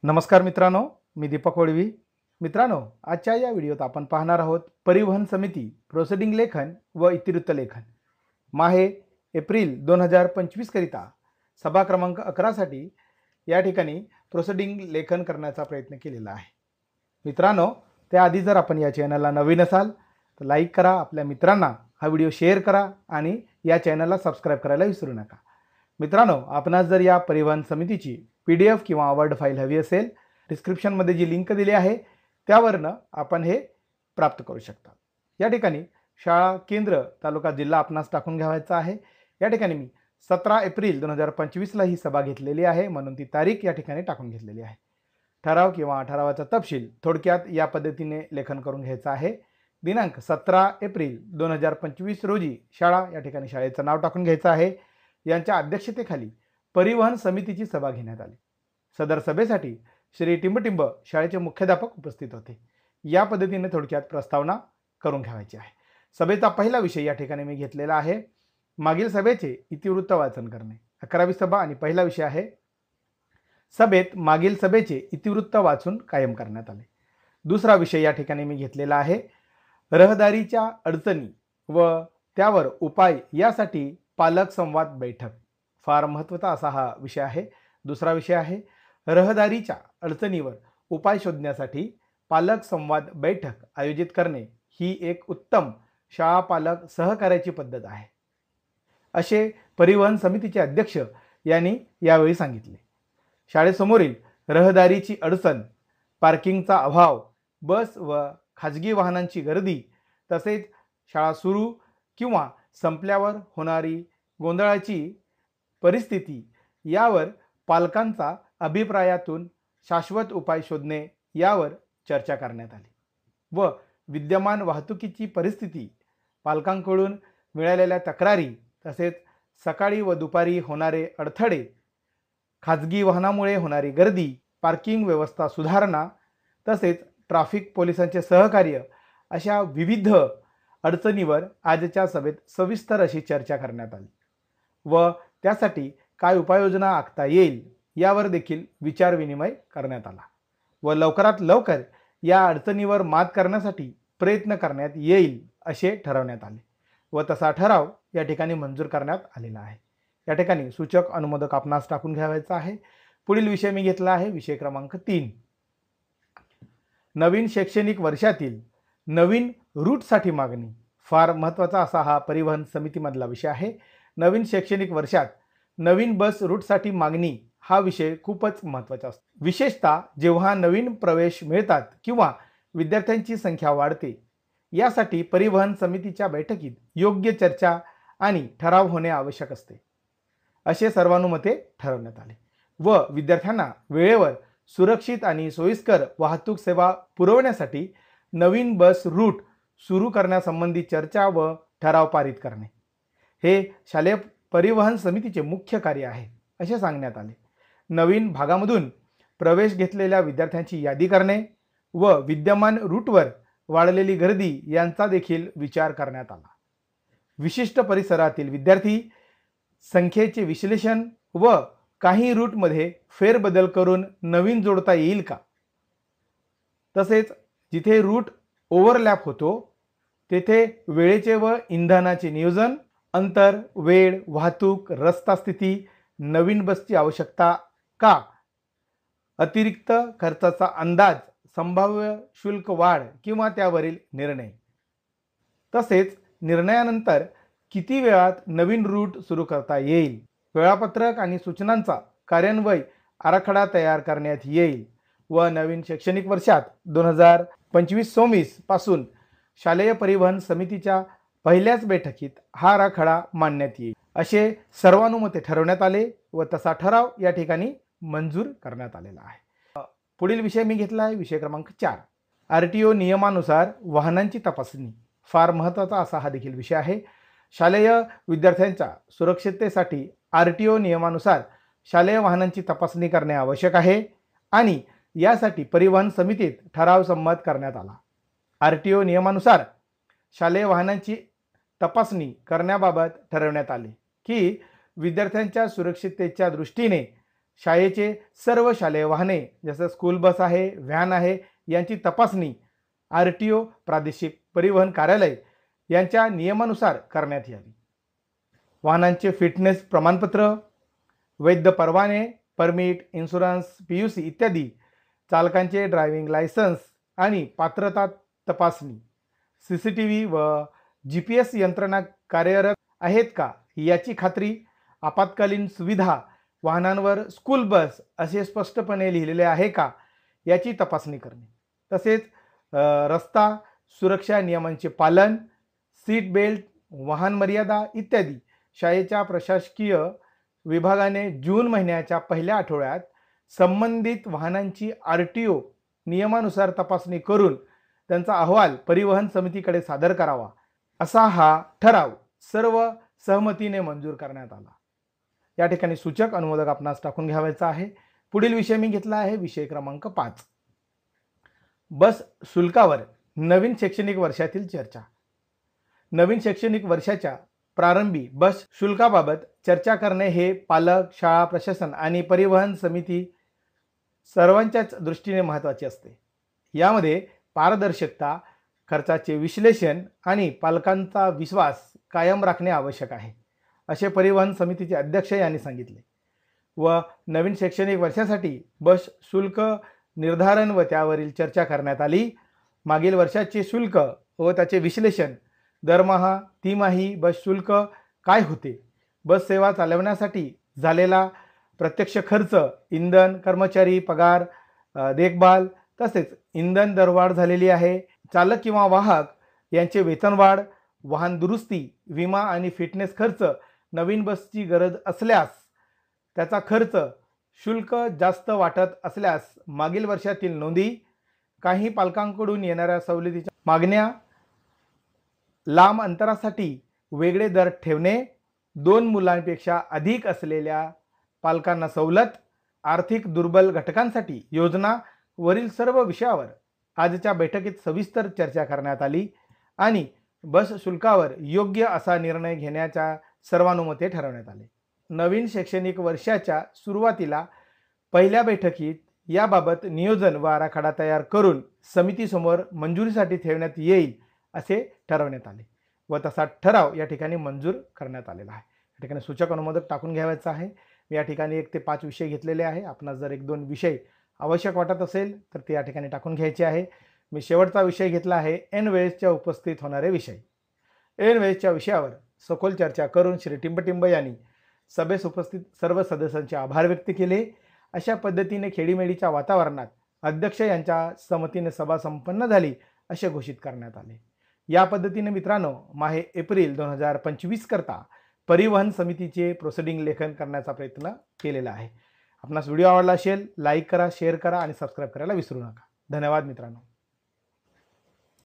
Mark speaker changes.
Speaker 1: नमस्कार मित्रांनो, मी दीपक वळवी. मित्रांनो, आजच्या या व्हिडिओत आपण पाहणार आहोत परिवहन समिती प्रोसिडिंग लेखन व इतिवृत्त लेखन माहे एप्रिल 2025 करिता सभा क्रमांक 11 साठी या ठिकाणी प्रोसिडिंग लेखन करण्याचा प्रयत्न केलेला आहे. मित्रांनो, त्याआधी जर आपण या चॅनलला नवीन असाल तर लाईक करा, आपल्या मित्रांना हा व्हिडिओ शेअर करा आणि या चॅनलला सबस्क्राईब करायला विसरू नका. मित्रांनो, आपणास जर या परिवहन समितीची PDF किंवा वर्ड फाईल हवी असेल, डिस्क्रिप्शनमध्ये जी लिंक दिली आहे त्यावरनं आपण हे प्राप्त करू शकता. या ठिकाणी शाळा केंद्र तालुका जिल्हा आपणास टाकून घ्यायचा आहे. या ठिकाणी मी 17 एप्रिल 2025ला ही सभा घेतलेली आहे, म्हणून ती तारीख या ठिकाणी टाकून घेतलेली आहे. ठराव किंवा ठरावाचा तपशील थोडक्यात या पद्धतीने लेखन करून घ्यायचा आहे. दिनांक 17 एप्रिल 2025 रोजी शाळा या ठिकाणी शाळेचं नाव टाकून घ्यायचं आहे. यांच्या अध्यक्षतेखाली परिवहन समितीची सभा घेण्यात आली. सदर सभेसाठी श्री टिंबटिंब शाळेचे मुख्याध्यापक उपस्थित होते. या पद्धतीने थोडक्यात प्रस्तावना करून घ्यायची आहे. सभेचा पहिला विषय या ठिकाणी मी घेतलेला आहे मागील सभेचे इतिवृत्त वाचन करणे. 11वी सभा आणि पहिला विषय आहे सभेत मागील सभेचे इतिवृत्त वाचून कायम करण्यात आले. दुसरा विषय या ठिकाणी मी घेतलेला आहे रहदारीच्या अडचणी व त्यावर उपाय यासाठी पालक संवाद बैठक. फार महत्त्वाचा असा हा विषय आहे. दुसरा विषय आहे रहदारीच्या अडचणीवर उपाय शोधण्यासाठी पालक संवाद बैठक आयोजित करणे ही एक उत्तम शाळा पालक सहकार्याची पद्धत आहे, असे परिवहन समितीचे अध्यक्ष यांनी यावेळी सांगितले. शाळेसमोरील रहदारीची अडचण, पार्किंगचा अभाव, बस व खाजगी वाहनांची गर्दी तसेच शाळा सुरू किंवा संपल्यावर होणारी गोंधळाची परिस्थिती यावर पालकांचा अभिप्रायातून शाश्वत उपाय शोधणे यावर चर्चा करण्यात आली व विद्यमान वाहतुकीची परिस्थिती, पालकांकडून मिळालेल्या तक्रारी तसेच सकाळी व दुपारी होणारे अडथळे, खाजगी वाहनामुळे होणारी गर्दी, पार्किंग व्यवस्था सुधारणा तसेच ट्रॅफिक पोलिसांचे सहकार्य अशा विविध अडचणीवर आजच्या सभेत सविस्तर अशी चर्चा करण्यात आली व त्यासाठी काय उपाययोजना आखता येईल यावर देखील विचारविनिमय करण्यात आला व लवकरात लवकर या अडचणीवर मात करण्यासाठी प्रयत्न करण्यात येईल असे ठरवण्यात आले व तसा ठराव या ठिकाणी मंजूर करण्यात आलेला आहे. या ठिकाणी सूचक अनुमोदक आपणास टाकून घ्यायचा आहे. पुढील विषय मी घेतला आहे विषय क्रमांक 3 नवीन शैक्षणिक वर्षातील नवीन रूटसाठी मागणी. फार महत्त्वाचा असा हा परिवहन समितीमधला विषय आहे. नवीन शैक्षणिक वर्षात नवीन बस रूटसाठी मागणी हा विषय खूपच महत्त्वाचा असतो. विशेषतः जेव्हा नवीन प्रवेश मिळतात किंवा विद्यार्थ्यांची संख्या वाढते, यासाठी परिवहन समितीच्या बैठकीत योग्य चर्चा आणि ठराव होणे आवश्यक असते, असे सर्वानुमते ठरवण्यात आले व विद्यार्थ्यांना वेळेवर सुरक्षित आणि सोयीस्कर वाहतूक सेवा पुरवण्यासाठी नवीन बस रूट सुरू करण्यासंबंधी चर्चा व ठराव पारित करणे हे शालेय परिवहन समितीचे मुख्य कार्य आहे, असे सांगण्यात आले. नवीन भागामधून प्रवेश घेतलेल्या विद्यार्थ्यांची यादी करणे व विद्यमान रूटवर वाढलेली गर्दी यांचा देखील विचार करण्यात आला. विशिष्ट परिसरातील विद्यार्थी संख्येचे विश्लेषण व काही रूटमध्ये फेरबदल करून नवीन जोडता येईल का, तसेच जिथे रूट ओव्हरलॅप होतो तेथे वेळेचे व इंधनाचे नियोजन, अंतर, वेळ, वाहतूक, रस्ता स्थिती, नवीन बसची आवश्यकता का, अतिरिक्त खर्चाचा अंदाज, संभाव्य शुल्क वाढ किंवा त्यावरील निर्णय, तसेच निर्णयानंतर किती वेळात नवीन रूट सुरू करता येईल, वेळापत्रक आणि सूचनांचा कार्यान्वयन आराखडा तयार करण्यात येईल व नवीन शैक्षणिक वर्षात 2025-26 पासून शालेय परिवहन समितीच्या पहिल्याच बैठकीत हा आराखडा मांडण्यात येईल, असे सर्वानुमते ठरवण्यात आले व तसा ठराव या ठिकाणी मंजूर करण्यात आलेला आहे. पुढील विषय मी घेतला आहे विषय क्रमांक 4 RTO नियमानुसार वाहनांची तपासणी. फार महत्त्वाचा असा हा देखील विषय आहे. शालेय विद्यार्थ्यांच्या सुरक्षिततेसाठी RTO नियमानुसार शालेय वाहनांची तपासणी करणे आवश्यक आहे आणि यासाठी परिवहन समितीत ठराव संमत करण्यात आला. RTO नियमानुसार शालेय वाहनांची तपासणी करण्याबाबत ठरवण्यात आले की विद्यार्थ्यांच्या सुरक्षिततेच्या दृष्टीने शाळेचे सर्व शालेय वाहने जसं स्कूल बस आहे, व्हॅन आहे यांची तपासणी RTO प्रादेशिक परिवहन कार्यालय यांच्या नियमानुसार करण्यात यावी। वाहनांचे फिटनेस प्रमाणपत्र, वैध परवाने, परमिट, इन्शुरन्स, PUC इत्यादी, चालकांचे ड्रायव्हिंग लायसन्स आणि पात्रता तपासणी, CCTV व GPS यंत्रणा कार्यरत आहेत का याची खात्री, आपत्कालीन सुविधा, वाहनांवर स्कूल बस असे स्पष्टपणे लिहिलेले आहे का याची तपासणी करणे, तसेच रस्ता सुरक्षा नियमांचे पालन, सीट बेल्ट, वाहन मर्यादा इत्यादी शाळेच्या प्रशासकीय विभागाने जून महिन्याच्या पहिल्या आठवड्यात संबंधित वाहनांची RTO नियमानुसार तपासणी करून त्यांचा अहवाल परिवहन समितीकडे सादर करावा, असा हा ठराव सर्व सहमतीने मंजूर करण्यात आला। या ठिकाणी सूचक अनुमोदक आपणास टाकून घ्यावायचा आहे। पुढील विषय मी घेतला आहे विषय क्रमांक 5, बस शुल्कावर नवीन शैक्षणिक वर्षातील चर्चा। नवीन शैक्षणिक वर्षाच्या प्रारंभी बस शुल्काबाबत चर्चा करणे हे पालक, शाळा प्रशासन आणि परिवहन समिती सर्वांच्याच दृष्टीने महत्त्वाचे असते। यामध्ये पारदर्शकता, खर्चाचे विश्लेषण आणि पालकांचा विश्वास कायम राखणे आवश्यक आहे, असे परिवहन समितीचे अध्यक्ष यांनी सांगितले। व नवीन शैक्षणिक वर्षासाठी बस शुल्क निर्धारण व त्यावरील चर्चा करण्यात आली। मागील वर्षाचे शुल्क व त्याचे विश्लेषण, दरमहा, तिमाही बस शुल्क काय होते, बस सेवा चालवण्यासाठी झालेला प्रत्यक्ष खर्च, इंधन, कर्मचारी पगार, देखभाल, तसेच इंधन दरवाढ झालेली आहे, चालक किंवा वाहक यांचे वेतनवाढ, वाहन दुरुस्ती, विमा आणि फिटनेस खर्च, नवीन बसची गरज असल्यास त्याचा खर्च, शुल्क जास्त वाटत असल्यास मागील वर्षातील नोंदी, काही पालकांकडून येणाऱ्या सवलतीच्या मागण्या, लांब अंतरासाठी वेगळे दर ठेवणे, 2 मुलांपेक्षा अधिक असलेल्या पालकांना सवलत, आर्थिक दुर्बल घटकांसाठी योजना वरील सर्व विषयावर आजच्या बैठकीत सविस्तर चर्चा करण्यात आली आणि बस शुल्कावर योग्य असा निर्णय घेण्याच्या सर्वानुमते ठरवण्यात आले। नवीन शैक्षणिक वर्षाच्या सुरुवातीला पहिल्या बैठकीत याबाबत नियोजन व आराखडा तयार करून समितीसमोर मंजुरीसाठी ठेवण्यात येईल असे ठरवण्यात आले व तसा ठराव या ठिकाणी मंजूर करण्यात आलेला आहे। या ठिकाणी सूचक अनुमोदक टाकून घ्यायचा आहे। मी या ठिकाणी 1 ते 5 विषय घेतलेले आहे। आपणास जर 1-2 विषय आवश्यक वाटत असेल तर ते या ठिकाणी टाकून घ्यायचे आहे। मी शेवटचा विषय घेतला आहे ऐन वेळेसच्या उपस्थित होणारे विषय। ऐन वेळेसच्या विषयावर सखोल चर्चा करून श्री टिंबटिंब यांनी सभेस उपस्थित सर्व सदस्यांचे आभार व्यक्त केले। अशा पद्धतीने खेडीमेडीच्या वातावरणात अध्यक्ष यांच्या संमतीने सभा संपन्न झाली असे घोषित करण्यात आले। या पद्धतीने मित्रांनो, माहे एप्रिल 2025 करता परिवहन समितीचे प्रोसिडिंग लेखन करण्याचा प्रयत्न केलेला आहे। आपणास व्हिडिओ आवडला असेल लाईक करा, शेअर करा आणि सबस्क्राईब करायला विसरू नका। धन्यवाद मित्रांनो।